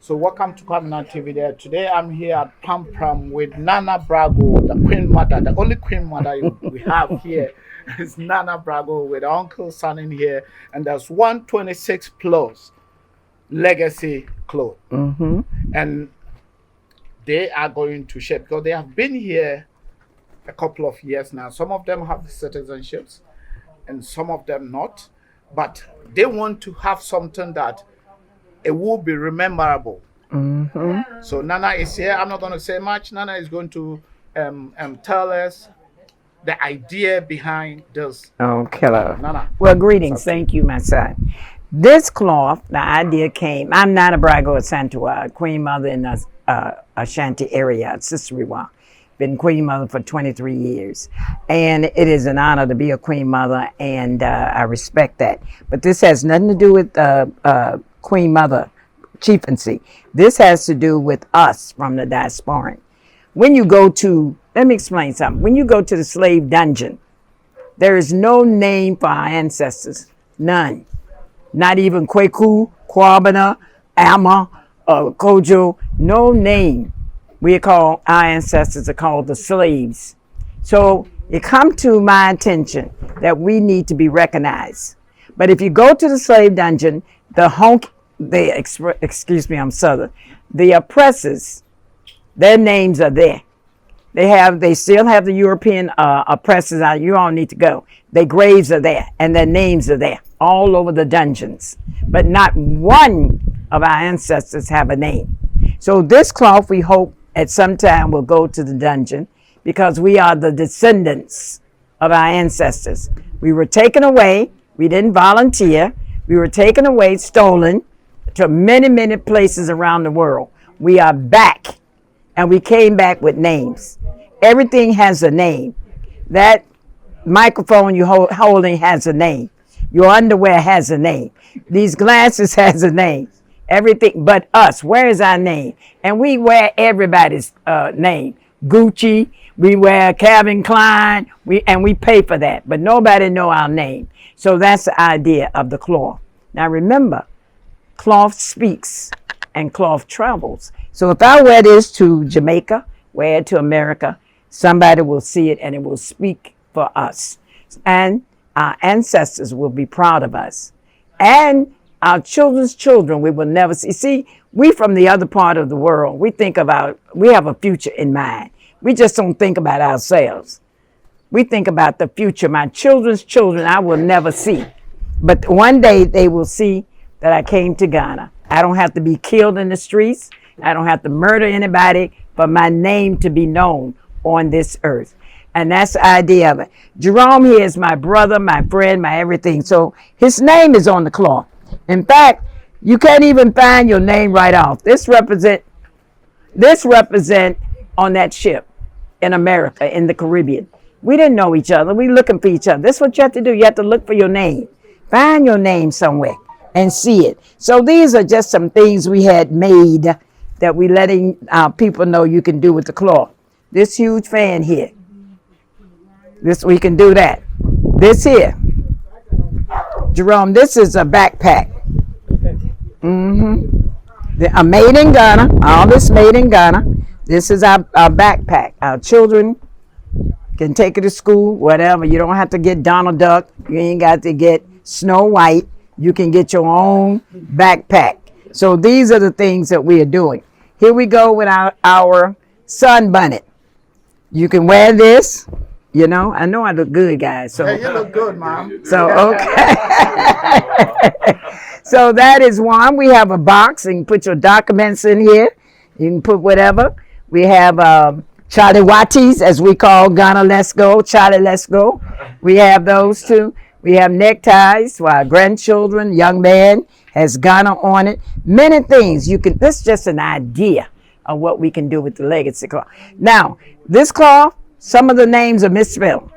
So welcome to Kwaminat TV there. Today I'm here at Pam Pam with Nana Brago, the Queen Mother, the only Queen Mother we have here is Nana Brago with Uncle Son in here. And there's 126 plus legacy clothes. And they are going to share because they have been here a couple of years now. Some of them have citizenships and some of them not. But they want to have something that it will be memorable. So Nana is here. I'm not going to say much. Nana is going to tell us the idea behind this. Okay. Nana. Well, greetings. Thank you, my son. This cloth, the idea came. I'm Nana Brago of Santua, Queen Mother in the Ashanti area at Siseriwa. Been Queen Mother for 23 years. And it is an honor to be a Queen Mother, and I respect that. But this has nothing to do with Queen Mother chieftaincy. This has to do with us from the diaspora. When you go to, let me explain something. When you go to the slave dungeon, there is no name for our ancestors. None. Not even Kweku, Kwaminat, Ama, Kojo. No name. Our ancestors are called the slaves. So it come to my attention that we need to be recognized. But if you go to the slave dungeon, I'm Southern. The oppressors, their names are there. They still have the European oppressors out. You all need to go. Their graves are there and their names are there all over the dungeons. But not one of our ancestors have a name. So this cloth, we hope at some time will go to the dungeon because we are the descendants of our ancestors. We were taken away. We didn't volunteer. We were taken away, stolen to many, many places around the world. We are back, and we came back with names. Everything has a name. That microphone you're holding has a name. Your underwear has a name. These glasses has a name. Everything but us. Where is our name? And we wear everybody's name. Gucci, we wear Calvin Klein, we pay for that, but nobody know our name. So that's the idea of the cloth. Now remember, cloth speaks and cloth travels. So if I wear this to Jamaica, wear it to America, somebody will see it and it will speak for us. And our ancestors will be proud of us. And our children's children, we will never see. See, we from the other part of the world, we have a future in mind. We just don't think about ourselves. We think about the future. My children's children, I will never see. But one day they will see that I came to Ghana. I don't have to be killed in the streets. I don't have to murder anybody for my name to be known on this earth. And that's the idea of it. Jerome here is my brother, my friend, my everything. So his name is on the cloth. In fact, you can't even find your name right off. This represent on that ship in America, in the Caribbean. We didn't know each other. We looking for each other. This is what you have to do. You have to look for your name. Find your name somewhere and see it. So these are just some things we had made that we letting people know you can do with the cloth. This huge fan here. This, we can do that. This here. Jerome, this is a backpack. Made in Ghana. All this made in Ghana. This is our backpack. Our children can take it to school, whatever. You don't have to get Donald Duck. You ain't got to get Snow White. You can get your own backpack. So these are the things that we are doing. Here we go with our sunbonnet. You can wear this. You know I look good, guys. So Hey, you look good, Mom. So okay. So that is one. We have a box, and you can put your documents in here. You can put whatever. We have Charlie Watties, as we call Ghana. Let's go, Charlie. Let's go. We have those two. We have neckties for our grandchildren. Young man has Ghana on it. Many things you can. This is just an idea of what we can do with the legacy cloth. Now, this cloth. Some of the names are misspelled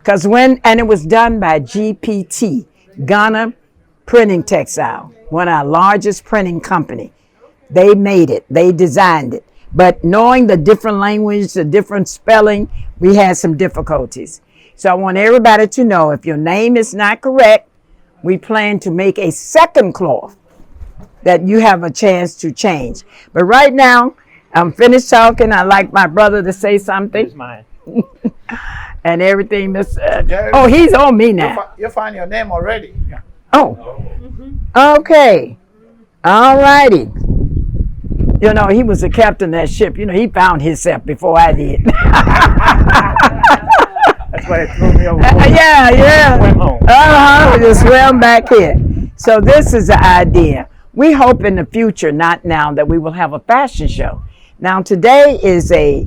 and it was done by GPT, Ghana Printing Textile, one of our largest printing company. They made it, they designed it. But knowing the different language, the different spelling, we had some difficulties. So I want everybody to know if your name is not correct, we plan to make a second cloth that you have a chance to change. But right now, I'm finished talking. I like my brother to say something. It's mine. And everything. Jerry, Oh, he's on me now. you find your name already. Yeah. Oh, okay. All righty. You know, he was the captain of that ship. You know, he found himself before I did. That's why they threw me over. Yeah. Swim home. Just swim back here. So this is the idea. We hope in the future, not now, that we will have a fashion show. Now today is a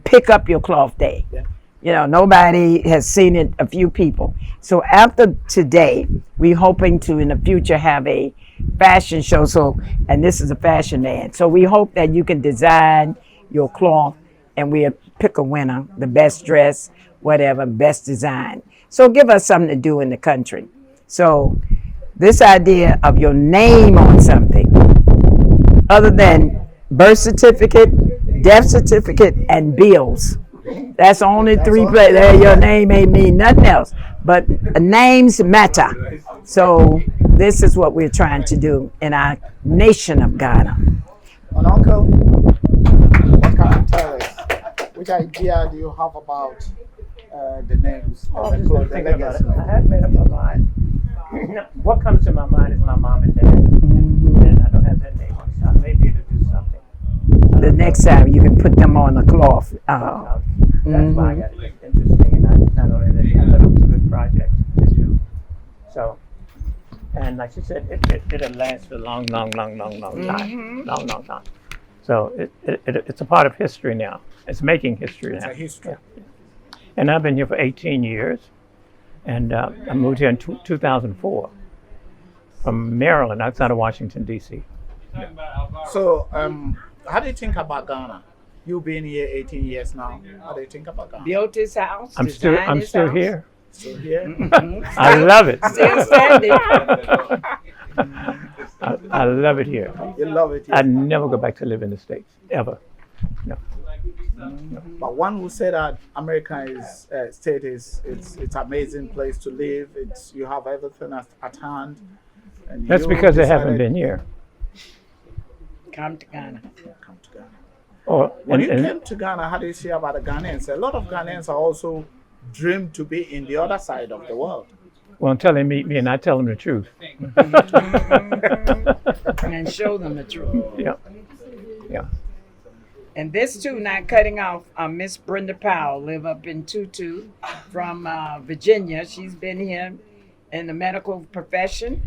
pick up your cloth day. Yeah. You know, nobody has seen it, a few people. So after today, we're hoping to in the future have a fashion show. So, and this is a fashion man. So we hope that you can design your cloth and we'll pick a winner, the best dress, whatever, best design. So give us something to do in the country. So this idea of your name on something, other than birth certificate, death certificate, and bills. That's the only three places. Your name ain't mean nothing else. But names matter. So this is what we're trying to do in our nation of Ghana. And Uncle, what can you tell us? Which idea do you have about the names of the clothes, the legacy? I have made up my mind. What comes to my mind is my mom and dad. And I don't have that name on it. I may be able to do something. The next time you can put them on the cloth. That's why I got it interesting. And not only that, I thought it was a good project to do. So, and like she said, it'll last for a long time. Long. So it's a part of history now. It's making history now. It's a history. Yeah. And I've been here for 18 years. And I moved here in 2004 from Maryland, outside of Washington, D.C. So, how do you think about Ghana? You've been here 18 years now. How do you think about Ghana? Built his house. I'm still here. Still here? I love it. Still standing. I love it here. You love it here. I'd never go back to live in the States, ever. No. But one will say that America is state is it's amazing place to live. It's you have everything at hand. And That's you because they decided haven't been here. Come to Ghana. Come to Ghana. When And you came to Ghana, how do you see about the Ghanaians? A lot of Ghanaians are also dream to be in the other side of the world. well, until they meet me and I tell them the truth. And show them the truth. Yeah. And this too, not cutting off, Miss Brenda Powell, live up in Tutu from Virginia. She's been here in the medical profession,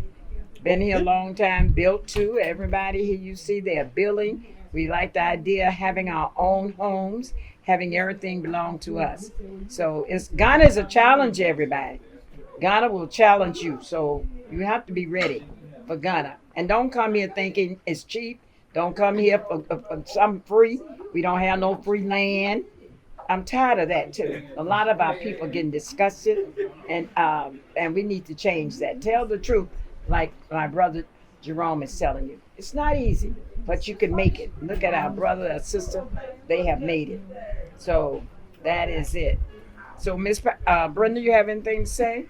been here a long time, built too. Everybody here you see they're building. We like the idea of having our own homes, having everything belong to us. So Ghana is a challenge, everybody. Ghana will challenge you, so you have to be ready for Ghana. And don't come here thinking it's cheap. Don't come here for something free. We don't have no free land. I'm tired of that too. A lot of our people getting disgusted, and we need to change that. Tell the truth, like my brother Jerome is telling you. It's not easy, but you can make it. Look at our brother and sister; they have made it. So that is it. So Miss Brenda, you have anything to say?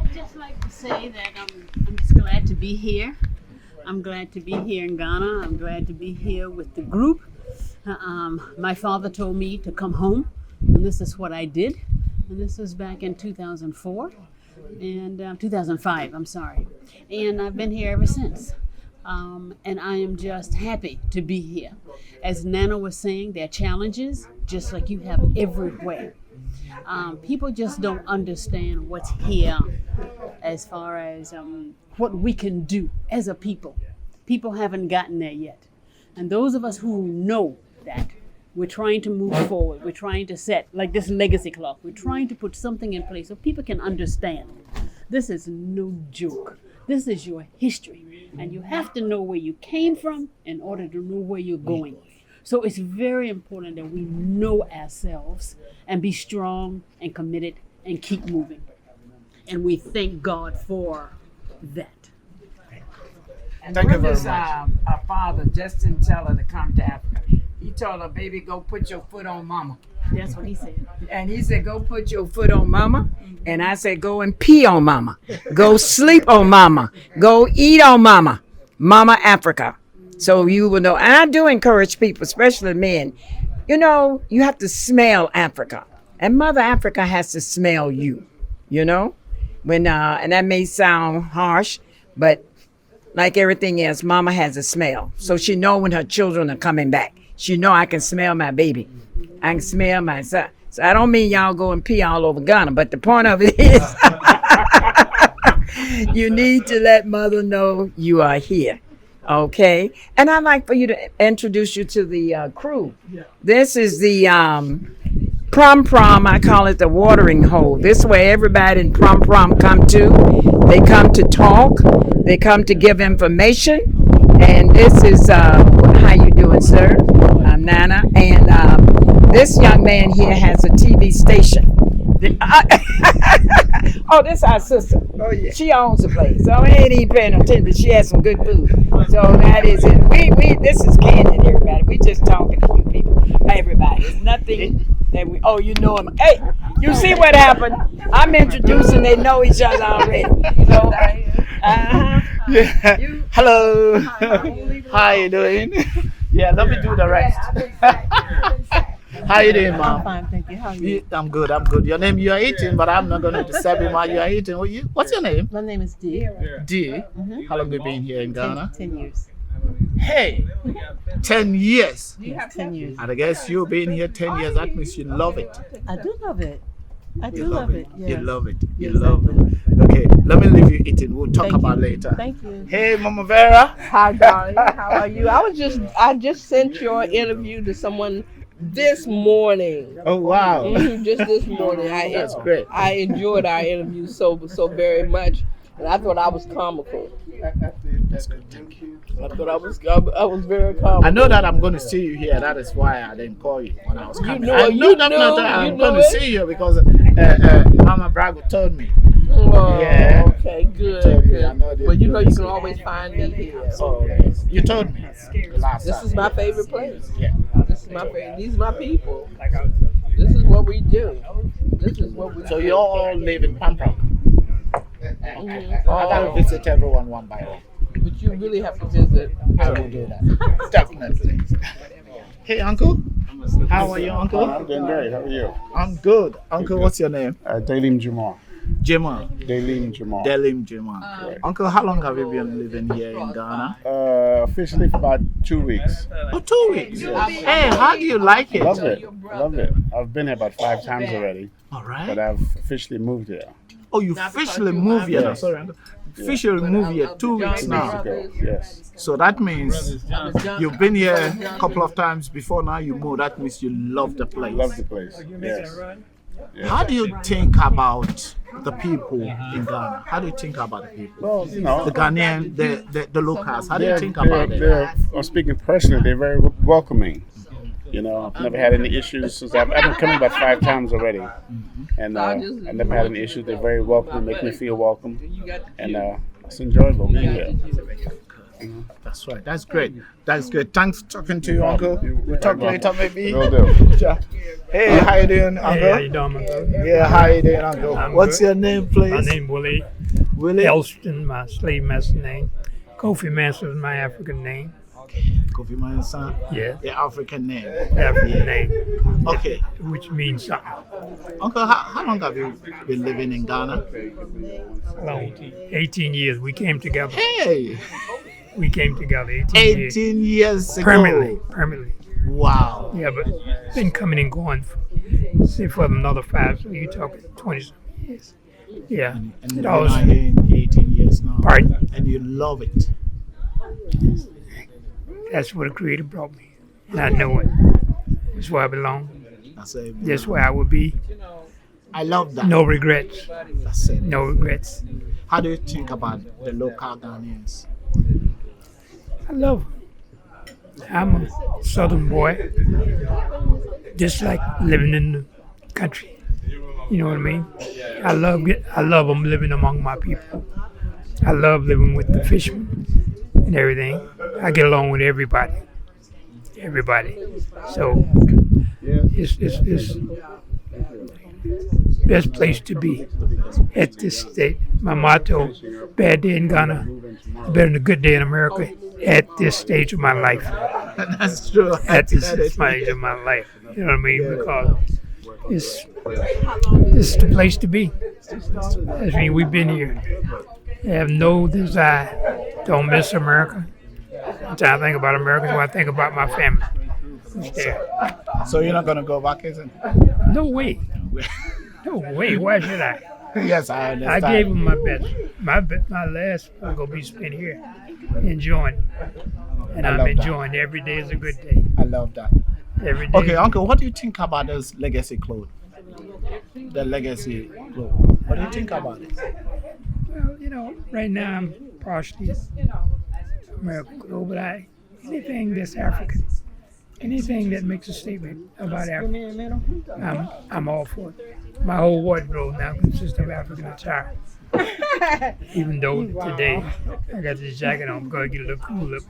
I'd just like to say that I'm just glad to be here. I'm glad to be here in Ghana. I'm glad to be here with the group. My father told me to come home, and this is what I did. And this was back in 2004 and 2005. I'm sorry, and I've been here ever since. And I am just happy to be here. As Nana was saying, there are challenges, just like you have everywhere. People just don't understand what's here as far as what we can do as a people. People haven't gotten there yet. And those of us who know that, we're trying to move forward. We're trying to set, like this legacy clock, we're trying to put something in place so people can understand. This is no joke. This is your history. And you have to know where you came from in order to know where you're going. So it's very important that we know ourselves and be strong and committed and keep moving. And we thank God for that. And Thank you very Brenda's much. our father just didn't tell her to come to Africa. He told her, baby, go put your foot on mama. That's what he said. And he said, go put your foot on mama. And I said, go and pee on mama. Go sleep on mama. Go eat on mama. Mama Africa. So you will know. And I do encourage people, especially men, you know, you have to smell Africa. And Mother Africa has to smell you, you know. And that may sound harsh, but like everything else, mama has a smell. So she know when her children are coming back. She know I can smell my baby. I can smell my son. So I don't mean y'all go and pee all over Ghana, but the point of it is you need to let mother know you are here. Okay? And I'd like for you to introduce you to the crew. This is the prom, I call it the watering hole. This way everybody in prom come to. They come to talk. They come to give information. And this is, how you doing, sir? I'm Nana. And this young man here has a TV station. Oh, this is our sister. Oh, yeah. She owns the place. So I ain't even paying attention, but she has some good food. So that is it. This is candid, everybody. We just talking to you people. Everybody. It's nothing that you know him. Hey, you see what happened? I'm introducing, they know each other already. So, Yeah. Hello. How you doing? Yeah, let me do the rest. How you doing, Mom? I'm fine, thank you. How are you? I'm good. Your name, you are eating, but I'm not going to disturb you while you are eating. What's your name? My name is Dee. D. How long have you been here in Ghana? 10 years. Hey, 10 years. 10 years. And I guess you've been here 10 years. That means you love it. I do love it. I You do love it. You Yes. love it. You Yes, love I do. it. Okay, let me leave you eating. We'll talk Thank about you. later. Thank you. Hey, Mama Vera. Hi, darling. How are you? I just sent your interview to someone this morning. Oh, wow. Just this morning. That's great. I enjoyed our interview so very much, and I thought I was comical. That's good. Thank you. I thought I was very comical. I know that I'm going to see you here. That is why I didn't call you when I was coming. knew I it. know You that knew- I'm you going knew to it. see you because Mama Brago told me. Oh, Yeah. okay, good. Tell me, good. I know this Well, you know you is- can always find me here. Oh, yes. You told me. The last This time. is my favorite place. Yeah. This is my favorite. These are my people. This is what we do. This is what we So do. you all live in Pampram. I gotta visit everyone one by one. But you really have to visit. I will do that. Definitely. Hey, Uncle. How are you, Uncle? I'm doing great. How are you? I'm good. Uncle, what's your name? Dalim Jamal. Jamal. Dalim Jamal. Delim Jamal. Uncle, how long have you been living here in Ghana? Officially for about 2 weeks. Oh, 2 weeks. Hey, how do you like it? Love it. Love it. I've been here about 5 times already, All but right. I've officially moved here. Oh, you officially moved here. Yes. Sorry, Uncle. Officially moved here 2 weeks 2 now. weeks ago. Yes. So that means you've been here a couple of times before now you moved. That means you love the place. Love the place. Yes. How do you think about the people in Ghana? How do you think about the people? Well, you know, The Ghanaian, the locals. How do you think about it? I'm speaking personally, they're very welcoming. You know, I've never had any issues since I've been coming about 5 times already. And I never had any issues. They're very welcoming, make me feel welcome. And it's enjoyable being here. That's right. That's great. That's good. Thanks for talking to you, Uncle. We'll talk later, maybe. Will do. Hey, how you doing, Uncle? Hey, how you doing, my brother? Yeah, how you doing, Uncle? I'm What's good. your name, please? My name Willie Willie. Elston, my slave master name. Kofi Master is my African name. Kofi Mansan. Yeah, The African name. African name, Okay. which means something. Uncle, how long have you been living in Ghana? Long, 18 years. We came together. Hey, We came together 18 years. 18 years ago. Permanently. Wow. Yeah, but been coming and going for another 5, so you're talking 20 years. Yeah. And It you've always, been here in 18 years now. Pardon? And you love it. that's where the Creator brought me. And I know it. It's where I belong. That's it. That's where I will be. I love that. No regrets. That's it. No regrets. How do you think about the local Ghanaians? I love them. I'm a southern boy, just like living in the country. You know what I mean? I love them living among my people. I love living with the fishermen and everything. I get along with everybody. everybody. So it's best place to be at this state. My motto, bad day in Ghana, better than a good day in America at this stage of my life. That's true. At this stage of my life. You know what I mean? Because it's the place to be. I mean, we've been here. I have no desire. Don't miss America. When I think about America, when I think about my family. It's there. So you're not gonna go back, isn't it? No way. No way. Why should I? Yes, I I understand. gave them my best. My last will go be spent here, enjoying. And I I'm love that. enjoying. Every day is a good day. I love that. Every day. Okay, Uncle, what do you think about this legacy clothes? The legacy clothes. What do you think about it? Well, you know, right now I'm partially American, but anything that's African, anything that makes a statement about Africa, I'm all for it. My whole wardrobe now consists of African attire. Even though today I got this jacket on because I get a little cool up.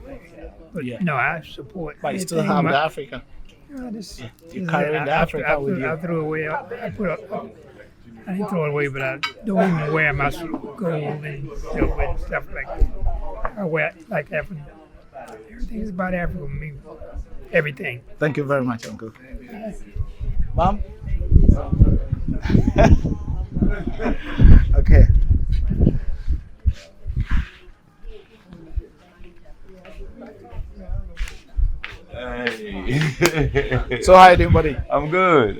But Yeah. no, I support. But you still anything have my- the Africa. You carrying the Africa with you. I threw it away. I didn't throw it away, but I don't even wear my gold and silver and stuff like that. I wear it like African. Everything is about Africa with me. Everything. Thank you very much, Uncle. Mom? Okay. Hey. So how you doing, buddy? I'm good.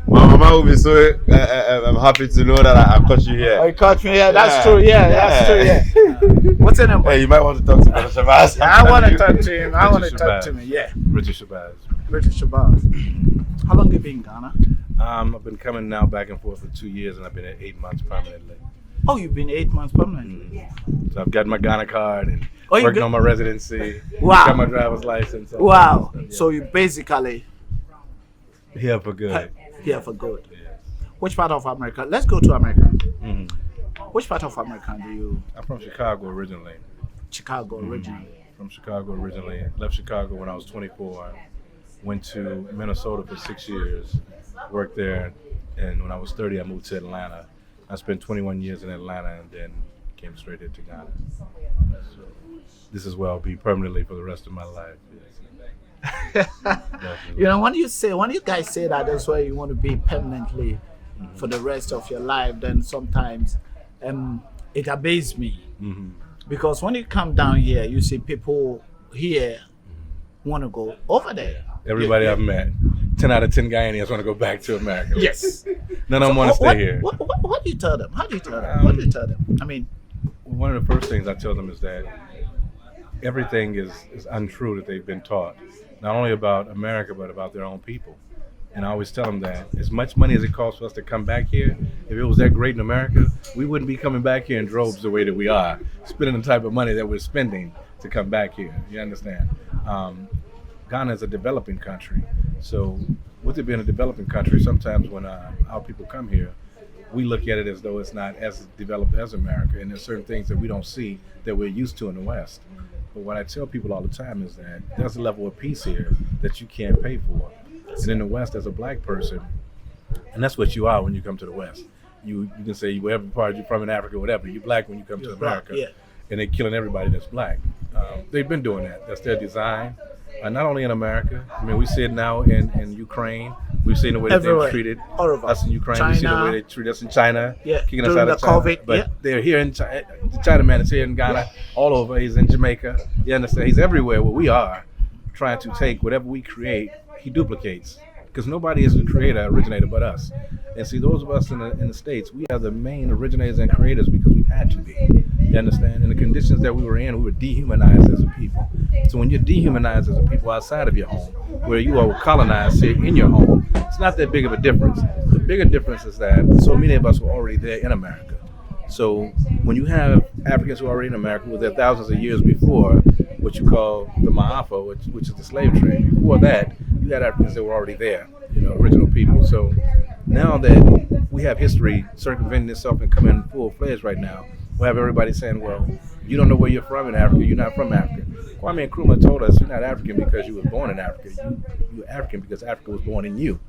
Mama will be so. I'm happy to know that I caught you here. Oh, you caught me. Yeah, that's true. Yeah, that's true. Yeah. What's your name? Hey, you might want to talk to Brother Shabazz. I want to talk to him. I want to talk to him. Yeah. British Shabazz. British Shabazz. How long you been in Ghana? I've been coming now back and forth for 2 years, and I've been at 8 months permanently. Oh, you've been 8 months permanently. So I've got my Ghana card and Oh, you working got- on my residency. Wow. Got my driver's license. all Wow. that stuff, yeah. So you basically Here for good. here for good. Yes. Which part of America? Let's go to America. Mhm. Which part of America do you? I'm from Chicago originally. Chicago originally. From Chicago originally. Left Chicago when I was 24. Went to Minnesota for 6 years. Worked there, and when I was 30, I moved to Atlanta. I spent 21 years in Atlanta, and then came straight here to Ghana. So this is where I'll be permanently for the rest of my life. Yes. Definitely. You know, when you guys say that that's where you want to be permanently for the rest of your life, then sometimes it amazes me. Mhm. Because when you come down here, you see people here want to go over there. Everybody I've met, 10 out of 10 Ghanaians want to go back to America. Yes. None of them want to stay here. What do you tell them? How do you tell them? What do you tell them? I mean, One of the first things I tell them is that everything is untrue that they've been taught, not only about America, but about their own people. And I always tell them that as much money as it costs for us to come back here, if it was that great in America, we wouldn't be coming back here in droves the way that we are, spending the type of money that we're spending to come back here. You understand? Ghana is a developing country. So with it being a developing country, sometimes when our people come here, we look at it as though it's not as developed as America, and there's certain things that we don't see that we're used to in the West. But what I tell people all the time is that there's a level of peace here that you can't pay for. And in the West, as a black person, and that's what you are when you come to the West. You can say whatever part you're from in Africa, whatever, you're black when you come to America. yeah. And they're killing everybody that's black. They've been doing that. That's their design. Not only in America. I mean, we see it now in Ukraine. We've seen the way that Everywhere. they've treated All over. us in Ukraine. We see the China. way they treat us in China, Yeah, kicking us during out of the China. COVID, But yeah. they're here in China. The Chinaman is here in Ghana, all over. He's in Jamaica. You understand? He's everywhere where we are, trying to take whatever we create, he duplicates. Because nobody is the creator, originator but us. And see, those of us in the States, we are the main originators and creators because we've had to be. You understand? In the conditions that we were dehumanized as a people. So when you're dehumanized as a people outside of your home, where you are colonized here in your home, it's not that big of a difference. The bigger difference is that so many of us were already there in America. So when you have Africans who are already in America, who were there thousands of years before what you call the Ma'afa, which is the slave trade. Before that, you had Africans that were already there, original people. So now that we have history circumventing itself and coming full-fledged right now, we have everybody saying, well, You don't know where you're from in Africa. You're not from Africa. Kwame Nkrumah told us you're not African because you were born in Africa. You're African because Africa was born in you.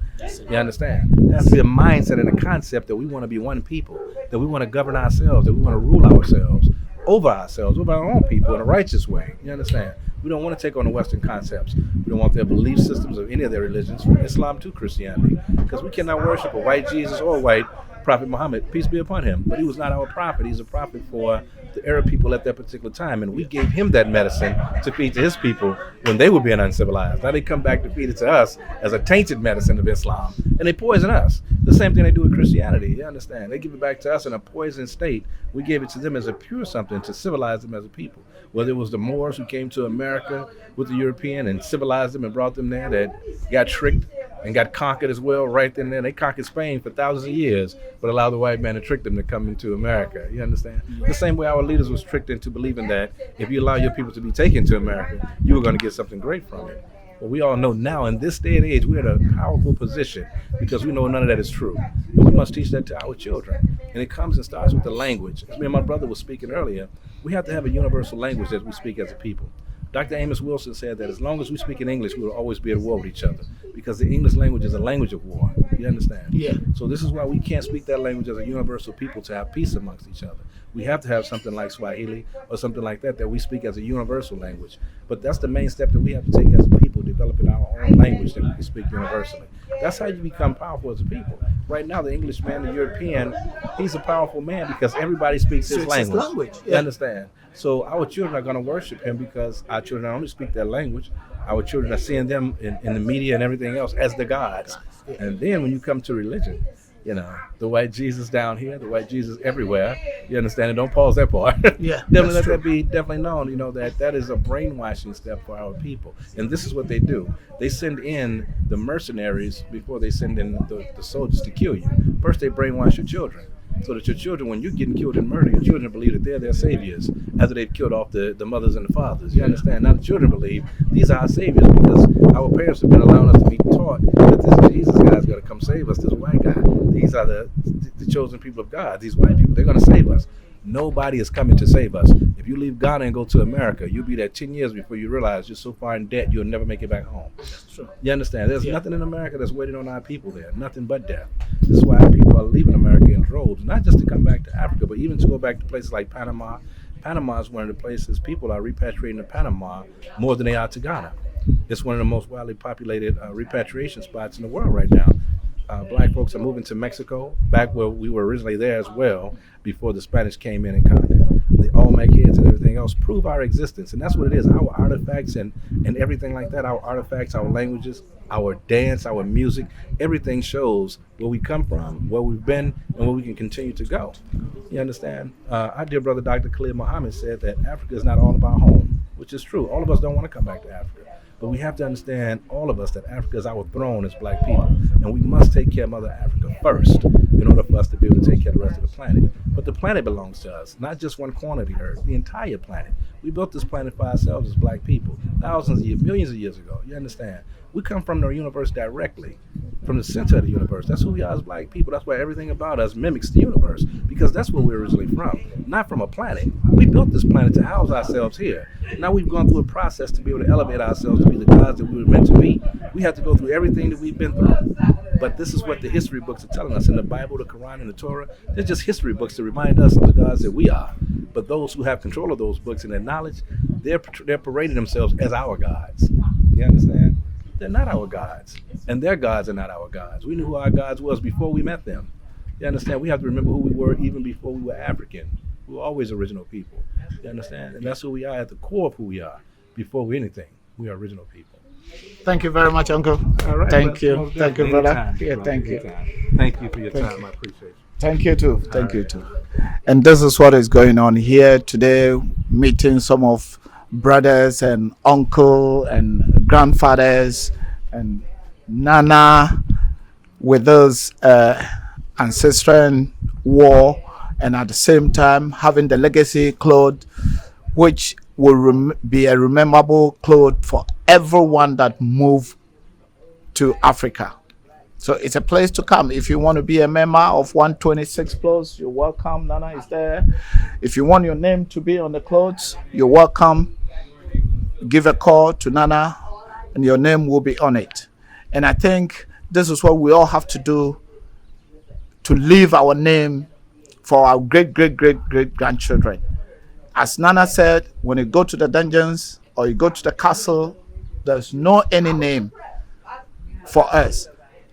You understand? That's the mindset and the concept that we want to be one people, that we want to govern ourselves, that we want to rule ourselves, over our own people in a righteous way. You understand? We don't want to take on the Western concepts. We don't want their belief systems of any of their religions, from Islam to Christianity, because we cannot worship a white Jesus or a white Prophet Muhammad, peace be upon him. But he was not our prophet. He's a prophet for the Arab people at that particular time, and we gave him that medicine to feed to his people when they were being uncivilized. Now they come back to feed it to us as a tainted medicine of Islam, and they poison us. The same thing they do with Christianity. You understand? They give it back to us in a poisoned state. We gave it to them as a pure something to civilize them as a people. Whether it was the Moors who came to America with the European and civilized them and brought them there, that got tricked and got conquered as well right then and there. They conquered Spain for thousands of years, but allowed the white man to trick them to come into America. You understand? The same way our leaders was tricked into believing that if you allow your people to be taken to America, you were going to get something great from it. But we all know now in this day and age, we're in a powerful position because we know none of that is true. And we must teach that to our children. And it comes and starts with the language. As me and my brother was speaking earlier, we have to have a universal language that we speak as a people. Dr. Amos Wilson said that as long as we speak in English, we will always be at war with each other because the English language is a language of war. You understand? Yeah. So this is why we can't speak that language as a universal people to have peace amongst each other. We have to have something like Swahili or something like that we speak as a universal language. But that's the main step that we have to take as a people, developing our own language that we can speak universally. That's how you become powerful as a people. Right now, the Englishman, the European, he's a powerful man because everybody speaks his language. Yeah. You understand? So our children are going to worship him because our children not only speak their language, our children are seeing them in the media and everything else as the gods. And then when you come to religion, you know, the white Jesus down here, the white Jesus everywhere, you understand? And don't pause that part. Yeah, Definitely let that's that be definitely known, you know, that is a brainwashing step for our people. And this is what they do. They send in the mercenaries before they send in the soldiers to kill you. First, they brainwash your children. So that your children, when you're getting killed and murdered, your children believe that they're their saviors after they've killed off the mothers and the fathers. You understand? Now the children believe these are our saviors because our parents have been allowing us to be taught that this Jesus guy's going to come save us, this white guy. These are the chosen people of God. These white people, they're going to save us. Nobody is coming to save us. If you leave Ghana and go to America, you'll be there 10 years before you realize you're so far in debt you'll never make it back home. That's true. You understand? There's nothing in America that's waiting on our people there. Nothing but death. This is why people are leaving America in droves, not just to come back to Africa, but even to go back to places like Panama. Panama is one of the places people are repatriating to Panama more than they are to Ghana. It's one of the most widely populated repatriation spots in the world right now. Black folks are moving to Mexico, back where we were originally there as well, before the Spanish came in and conquered. The Olmec heads and everything else prove our existence, and that's what it is. Our artifacts and everything like that, our artifacts, our languages, our dance, our music, everything shows where we come from, where we've been, and where we can continue to go. You understand? Our dear brother Dr. Khalid Muhammad said that Africa is not all about home, which is true. All of us don't want to come back to Africa. But we have to understand, all of us, that Africa is our throne as black people. And we must take care of Mother Africa first in order for us to be able to take care of the rest of the planet. But the planet belongs to us, not just one corner of the earth, the entire planet. We built this planet for ourselves as black people, thousands of years, millions of years ago. You understand? We come from the universe directly, from the center of the universe. That's who we are as black people. That's why everything about us mimics the universe, because that's where we're originally from, not from a planet. We built this planet to house ourselves here. Now we've gone through a process to be able to elevate ourselves to be the gods that we were meant to be. We have to go through everything that we've been through. But this is what the history books are telling us in the Bible, the Quran, and the Torah. They're just history books to remind us of the gods that we are. But those who have control of those books and their knowledge, they're parading themselves as our gods. You understand? They're not our gods, and their gods are not our gods. We knew who our gods was before we met them. You understand? We have to remember who we were even before we were African. We were always original people. You understand? And that's who we are at the core of who we are. Before we anything, we are original people. Thank you very much, Uncle. All right, Thank brother. you. Thank you, brother. Anytime, Yeah, brother. thank you. Anytime. Thank you for your Thank time. you. I appreciate it. Thank you too. Thank you too. And this is what is going on here today, meeting some of brothers and uncle and grandfathers and Nana with those ancestral war, and at the same time having the legacy cloth, which will be a rememberable cloth for everyone that moved to Africa. So it's a place to come. If you want to be a member of 126 Plus, you're welcome. Nana is there. If you want your name to be on the clothes, you're welcome. Give a call to Nana and your name will be on it. And I think this is what we all have to do to leave our name for our great grandchildren. As Nana said, when you go to the dungeons or you go to the castle, there's no any name for us.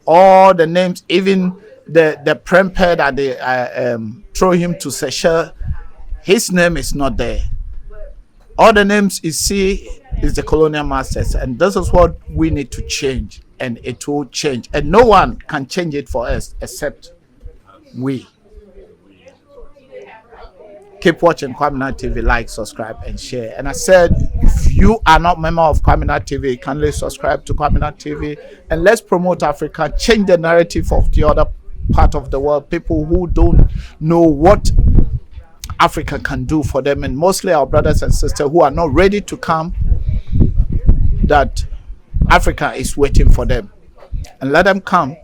All the names, even the prempeh that they throw him to Seychelles, his name is not there. All the names you see is the colonial masters, and this is what we need to change, and it will change. And no one can change it for us except we. Keep watching Kwaminat TV, like, subscribe, and share. And I said, if you are not a member of Kwaminat TV, kindly subscribe to Kwaminat TV and let's promote Africa, change the narrative of the other part of the world, people who don't know what Africa can do for them, and mostly our brothers and sisters who are not ready to come, that Africa is waiting for them. And let them come.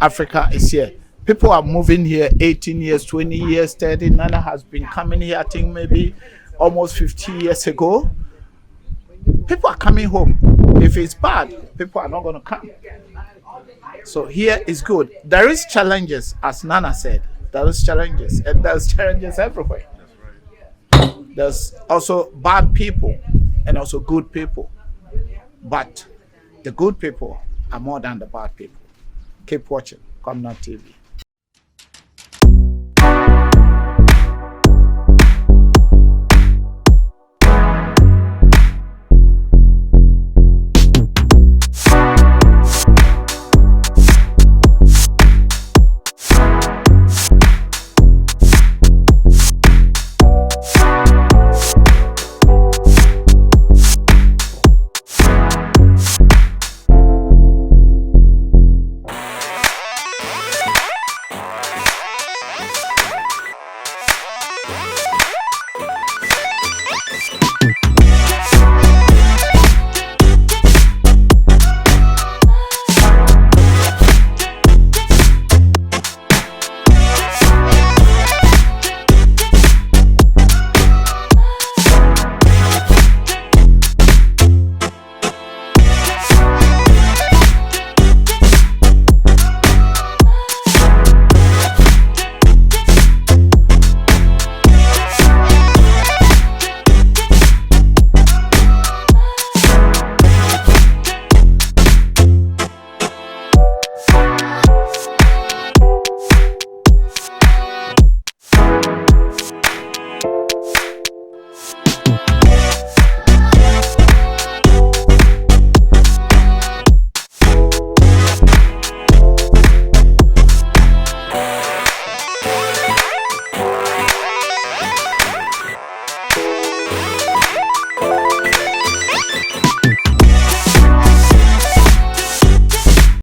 Africa is here. People are moving here 18 years, 20 years, 30. Nana has been coming here, I think maybe almost 50 years ago. People are coming home. If it's bad, people are not going to come. So here is good. There is challenges, as Nana said. There is challenges, and there's challenges everywhere. There's also bad people and also good people. But the good people are more than the bad people. Keep watching Kwaminat TV.